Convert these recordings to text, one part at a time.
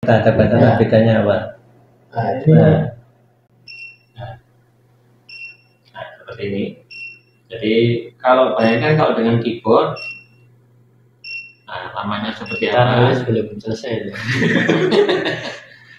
Kita ada bandana bedanya apa? Nah, ini Nah, seperti ini. Jadi kalau bayangkan kalau dengan keyboard, nah lamanya seperti kita nulis apa? belum selesai.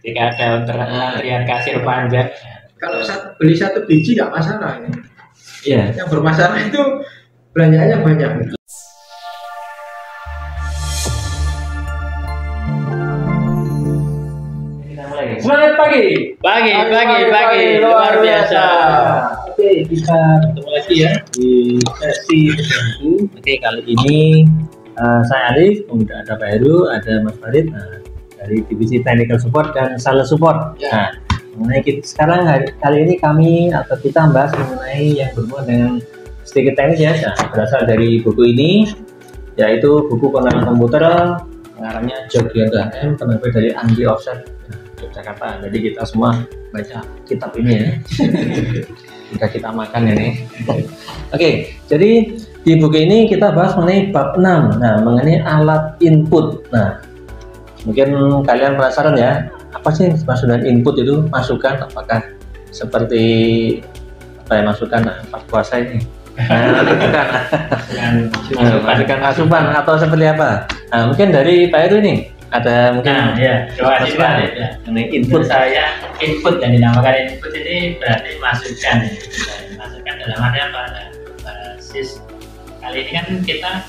Ketika ada antrian kasir panjang. Kalau beli satu biji nggak masalah. Iya. Yang bermasalah itu belanjaannya banyak. Semangat pagi. Pagi, luar biasa. Oke, kita ketemu lagi ya di sesi tertentu. Oke, kali ini saya Arif, kemudian ada Pak Heru, ada Mas Farid, dari divisi Technical Support dan Sales Support. Nah, mengenai sekarang kali ini kita membahas mengenai yang berhubungan dengan sedikit teknis ya. Nah, berasal dari buku ini, yaitu buku pengenalan komputer, pengarangnya Jogja M, penerbit dari Andi Offset Yogyakarta. Jadi kita semua baca kitab ini ya. Sudah kita makan ini. Oke, jadi di buku ini kita bahas mengenai bab 6. Nah, mengenai alat input. Nah, mungkin kalian penasaran ya, apa sih maksud dengan input itu? Masukan, apakah seperti apa ya, masukan pas puasa ini? Masukan asupan atau seperti apa? Nah, mungkin dari Pak Heru ini ada mungkin terima kasih Pak. Input Saya input yang dinamakan input ini berarti masukan. Masukan dalam arti apa? Basis kali ini kan kita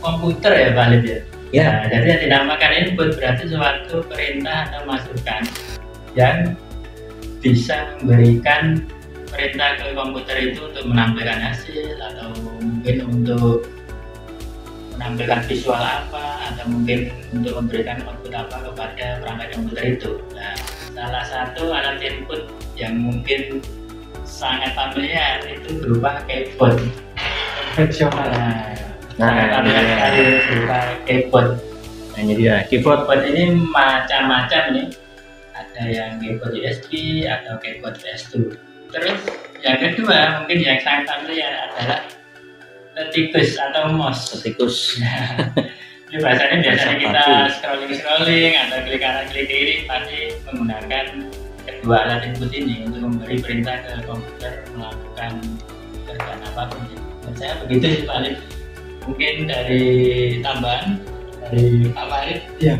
komputer ya Pak Alif ya. Ya. Nah, jadi yang dinamakan input berarti suatu perintah atau masukan yang bisa memberikan perintah ke komputer itu untuk menampilkan hasil atau mungkin untuk menampilkan visual apa atau mungkin untuk memberikan output apa kepada perangkat komputer itu. Nah, salah satu alat input yang mungkin sangat familiar itu berupa keyboard konvensional. Sangat familiar sekali berupa keyboard. Nah, ini dia keyboard. Keyboard ini macam-macam nih. Ada yang keyboard USB atau keyboard PS2. Terus yang kedua mungkin yang sangat familiar adalah tikus atau mouse. Tikus. Ini bahasanya biasanya kita scrolling atau klik kanan klik kiri pasti menggunakan kedua alat input ini untuk memberi perintah ke komputer melakukan pekerjaan apapun. Dan saya begitu sih Pak Alif. Mungkin dari tambahan dari Pak Farid. Iya.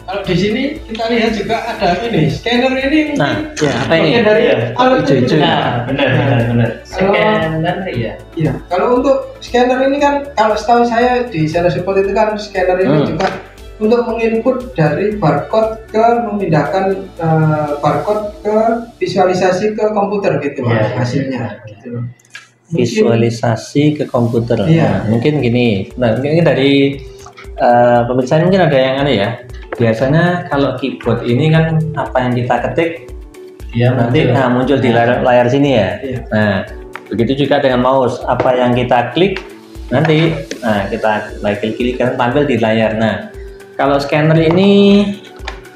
Kalau di sini kita lihat juga ada ini scanner ini. Nah, ya apa ini? Dari alat hijau-hijau. Nah, benar. Scanner ya. Iya. Kalau untuk scanner ini kan, kalau setahu saya di Sales Support itu kan scanner ini juga untuk menginput dari barcode ke memindahkan barcode ke visualisasi ke komputer gitu hasilnya. Gitu. Visualisasi ke komputer. Iya. Nah, mungkin gini. Nah, mungkin dari pemirsa mungkin ada yang aneh ya. Biasanya kalau keyboard ini kan apa yang kita ketik nanti muncul di layar sini ya. Iya. Nah, begitu juga dengan mouse, apa yang kita klik nanti kita klik kan tampil di layar. Nah, kalau scanner ini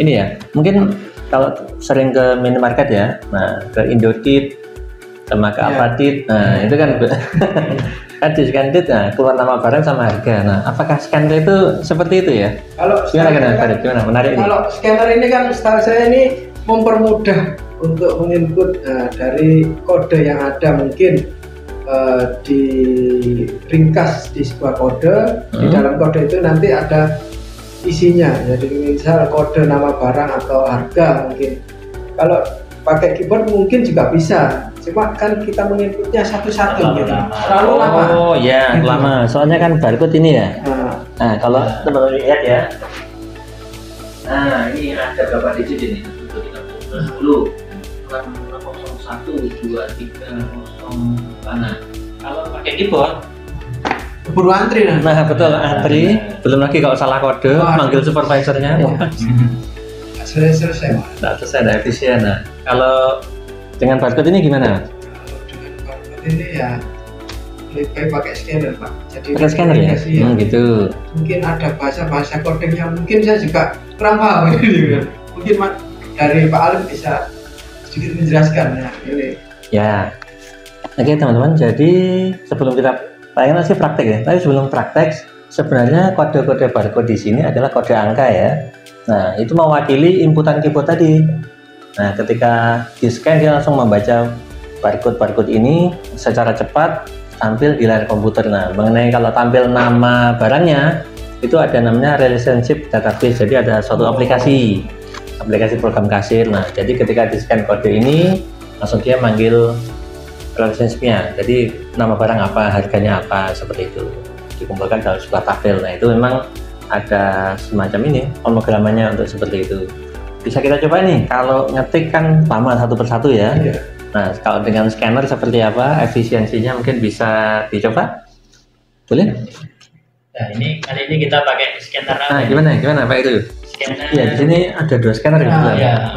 ya, mungkin kalau sering ke minimarket ya, nah ke Indotit sama ke Apatit, nah itu kan kan di scanner keluar nama barang sama harga. Nah, apakah scanner itu seperti itu ya? Kalau gimana menarik ini? Kalau scanner ini kan setahu saya ini mempermudah untuk menginput dari kode yang ada, mungkin diringkas di sebuah kode. Di dalam kode itu nanti ada isinya, jadi misal kode nama barang atau harga mungkin. Kalau pakai keyboard mungkin juga bisa, cuma kan kita menginputnya satu-satu gitu, terlalu lama. Oh ya, gitu. Lama. Soalnya kan barcode ini ya. Nah, kalau teman-teman lihat ya. Nah, ini ada berapa digit ini? 10, 01, 2, 3, 0 mana? Kalau pakai keyboard keburu antri nah. Nah, betul antri. Belum lagi kalau salah kode, manggil supervisornya. Selesai. Nggak selesai, nggak efisien. Nah, kalau dengan barcode ini gimana? Kalau dengan barcode ini ya lebih baik pakai scanner Pak. Jadi pakai scanner ya? Gitu. Mungkin ada bahasa codingnya, mungkin saya juga kurang paham gitu. Mungkin dari Pak Alif bisa sedikit menjelaskan ya ini. Ya. Oke teman-teman, jadi sebelum kita pengen sih praktek ya. Tapi sebelum praktek, sebenarnya kode-kode barcode di sini adalah kode angka ya. Nah, itu mewakili inputan keyboard tadi. Nah, ketika di-scan dia langsung membaca barcode ini secara cepat tampil di layar komputer. Nah, mengenai kalau tampil nama barangnya, itu ada namanya relationship database. Jadi ada suatu aplikasi program kasir. Nah, jadi ketika di-scan kode ini, langsung dia manggil relationship-nya. Jadi nama barang apa, harganya apa, seperti itu. Dikumpulkan dalam sebuah tabel. Nah, itu memang ada semacam ini pemrogramannya untuk seperti itu. Bisa kita coba nih, kalau ngetik kan lama satu persatu ya. Nah, kalau dengan scanner seperti apa efisiensinya, mungkin bisa dicoba, boleh? Nah, kali ini kita pakai scanner apa? Nah, gimana Pak itu? Scanner. Iya, di sini ada 2 scanner gitu. Ya.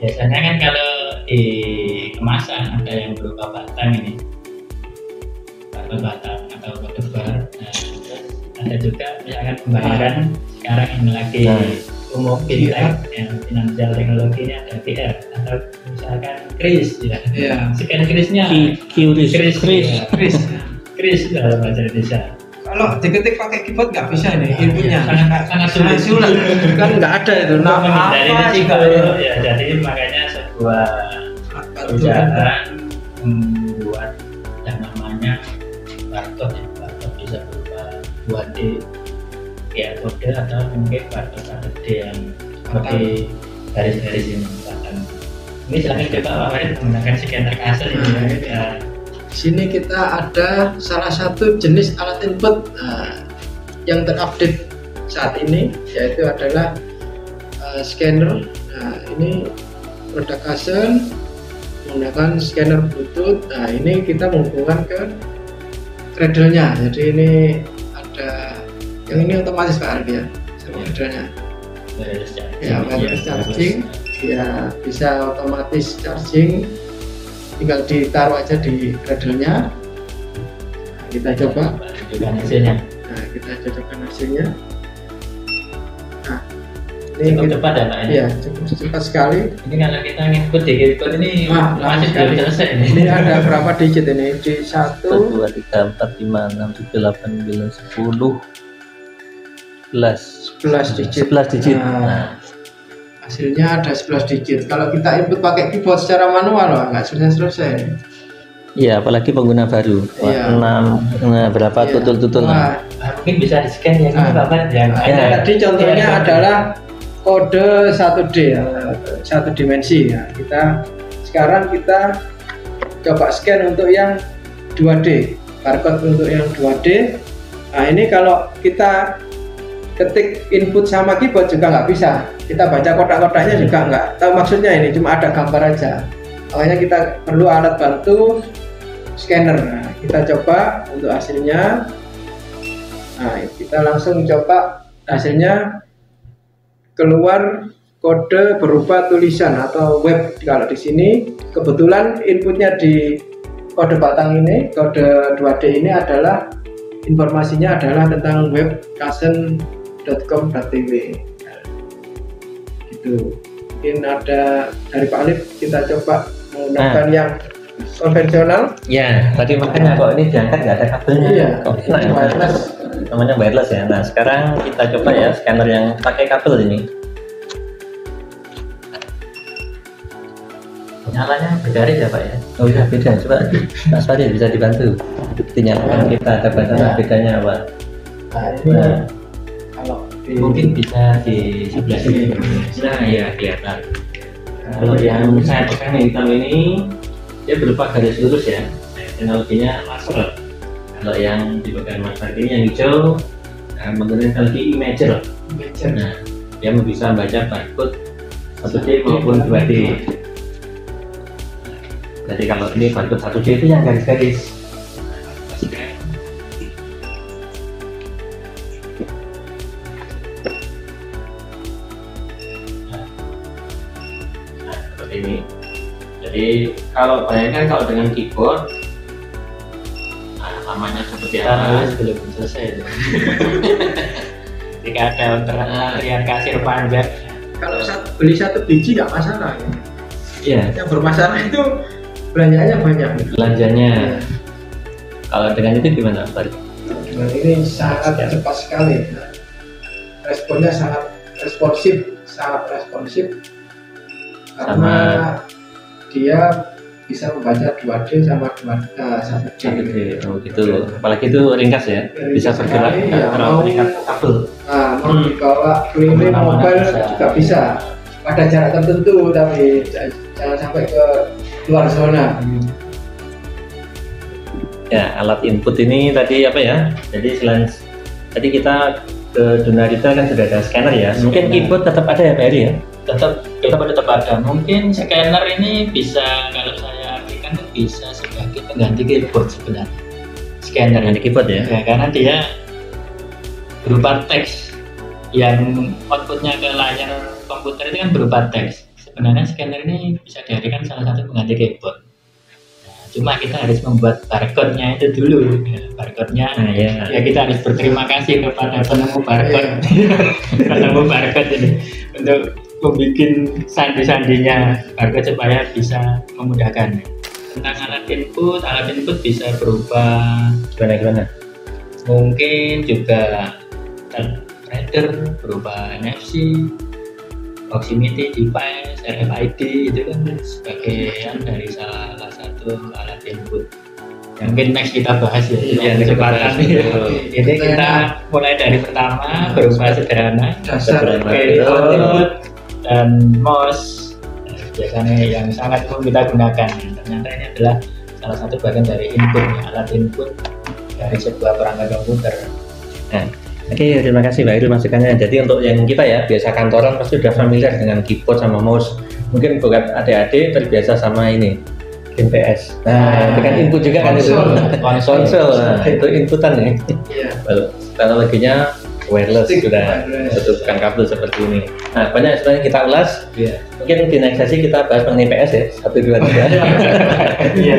Biasanya kan kalau di kemasan ada yang berupa batang ini, batang atau kode bar. Nah, ada juga misalkan pembayaran sekarang ini lagi umum fintech yang finansial teknologi ini ada QR atau misalkan kris ya. Scan krisnya kris dalam bahasa Indonesia. Kalau diketik pakai keyboard nggak bisa ini inputnya. Sangat sulit. Kan nggak ada itu. Dari risiko ya, jadi makanya sebuah perusahaan membuat yang namanya barcode ya. Barcode bisa berupa 2D ya kode atau mungkin barcode 1D yang seperti garis-garis ini misalkan. Ini silahkan coba Pak Farid menggunakan scanner kasar ini ya. Di sini kita ada salah satu jenis alat input yang terupdate saat ini, yaitu adalah scanner. Nah, ini produk Kasen menggunakan scanner Bluetooth. Nah, ini kita menghubungkan ke cradle-nya. Jadi ini ada yang ini otomatis Pak Ardi ya, sama cradle-nya. Ya, wireless charging. Ya, bisa otomatis charging. Tinggal ditaruh aja di cradle-nya. Nah, kita coba hasilnya. Nah, kita cocokkan hasilnya. Nah, cukup cepat ya Pak ya? Iya, cukup cepat sekali. Ini kalau kita input di keyboard ini masih belum selesai ini. Ini ada berapa digit ini? Di 1, 2, 3, 4, 5, 6, 7, 8, 9, 10, 11 digit. 11 digit. Nah, hasilnya ada 11 digit. Kalau kita input pakai keyboard secara manual, nggak selesai. Iya, apalagi pengguna baru. Iya. 6, berapa tutul-tutul. Mungkin bisa di scan ya ini Bapak yang tadi contohnya adalah kode 1D ya, 1 dimensi ya. Sekarang kita coba scan untuk yang 2D, barcode untuk yang 2D. Nah, ini kalau kita ketik input sama keyboard juga nggak bisa. Kita baca kotak-kotaknya juga nggak tahu maksudnya, ini cuma ada gambar aja. Makanya kita perlu alat bantu scanner. Nah, kita coba untuk hasilnya. Nah, kita langsung coba hasilnya, keluar kode berupa tulisan atau web. Kalau di sini kebetulan inputnya di kode batang ini, kode 2D ini adalah informasinya adalah tentang web kasen.com.tw. Gitu. Mungkin ada dari Pak Alif, kita coba menggunakan yang konvensional. Ya, tadi makanya kok ini diangkat nggak ada kabelnya. Iya, wireless. Namanya wireless ya. Nah, sekarang kita coba ya scanner yang pakai kabel ini. Nyalanya beda ya Pak ya? Oh iya beda, coba Mas Farid bisa dibantu dinyalakan kita ada batas bedanya apa? Nah, ini kalau mungkin bisa di sebelah sini. Nah ya kelihatan. Kalau yang saya pegang yang hitam ini dia berupa garis lurus ya. Nah, teknologinya laser. Kalau yang dipegang Mas Farid ini yang hijau menggunakan teknologi imager. Nah, dia bisa membaca barcode 1D maupun 2D. Jadi kalau ini barcode 1D itu yang garis-garis. Nah, seperti ini. Jadi kalau bayangkan kalau dengan keyboard, namanya seperti apa? Belum selesai. Jika ada antrian kasir panjang. Kalau beli 1 biji nggak masalah. Iya. Yang bermasalah itu belanjanya banyak. Belanjanya. Kalau dengan itu gimana Pak? Nah, ini sangat cepat sekali. Responnya sangat responsif, sangat responsif karena dia bisa membaca 2D sama 2D. Oh gitu. Apalagi itu ringkas ya, bisa bergerak mau terikat kabel. mau dibawa keliling mobile juga bisa pada jarak tertentu, tapi jangan sampai ke luar zona. Ya, alat input ini tadi apa ya? Jadi selain tadi kita ke Dunarita kan sudah ada scanner ya. Mungkin keyboard tetap ada ya Pak Heri ya? Tetap ada. Mungkin scanner ini bisa, kalau saya artikan bisa sebagai pengganti keyboard sebenarnya. Scanner Pengganti keyboard ya? Ya, karena dia berupa teks yang outputnya ke layar komputer itu kan berupa teks. Sebenarnya scanner ini bisa dijadikan salah satu pengganti keyboard. Nah, cuma kita harus membuat barcode-nya itu dulu. Ya, barcode-nya ya kita harus berterima kasih kepada penemu barcode. Penemu barcode ini untuk membuat sandi-sandinya barcode supaya bisa memudahkan. Tentang alat input bisa berupa Gimana? mungkin juga reader berupa NFC, proximity device, RFID, itu kan sebagian dari salah satu alat input yang mungkin next kita bahas ya. Iya, Kecepatan ini kita mulai dari pertama berupa sederhana, keyboard dan mouse biasanya yang sangat umum kita gunakan. Ternyata ini adalah salah satu bagian dari inputnya, alat input dari sebuah perangkat komputer. Nah, oke, terima kasih Pak Heri masukannya. Jadi untuk yang kita ya biasa kantoran pasti sudah familiar dengan keyboard sama mouse. Mungkin bukan adik-adik terbiasa sama ini game PS. Nah, itu kan input juga kan itu. Konsol. Nah, itu inputan ya. Iya. Teknologinya wireless sudah bukan kabel seperti ini. Nah, banyak sebenarnya kita ulas. Iya. Mungkin di next sesi kita bahas mengenai PS ya, 1, 2, 3. Iya.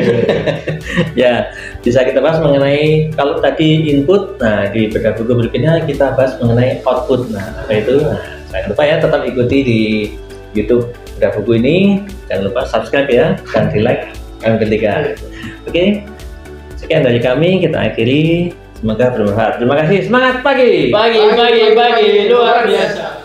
Ya, bisa kita bahas mengenai kalau tadi input. Nah, di bedah buku berikutnya kita bahas mengenai output. Nah, apa itu? Nah, jangan lupa ya tetap ikuti di YouTube bedah buku ini. Jangan lupa subscribe ya dan di like yang ketiga. Oke. Sekian dari kami, kita akhiri. Semoga bermanfaat. Terima kasih. Semangat pagi. Pagi luar biasa.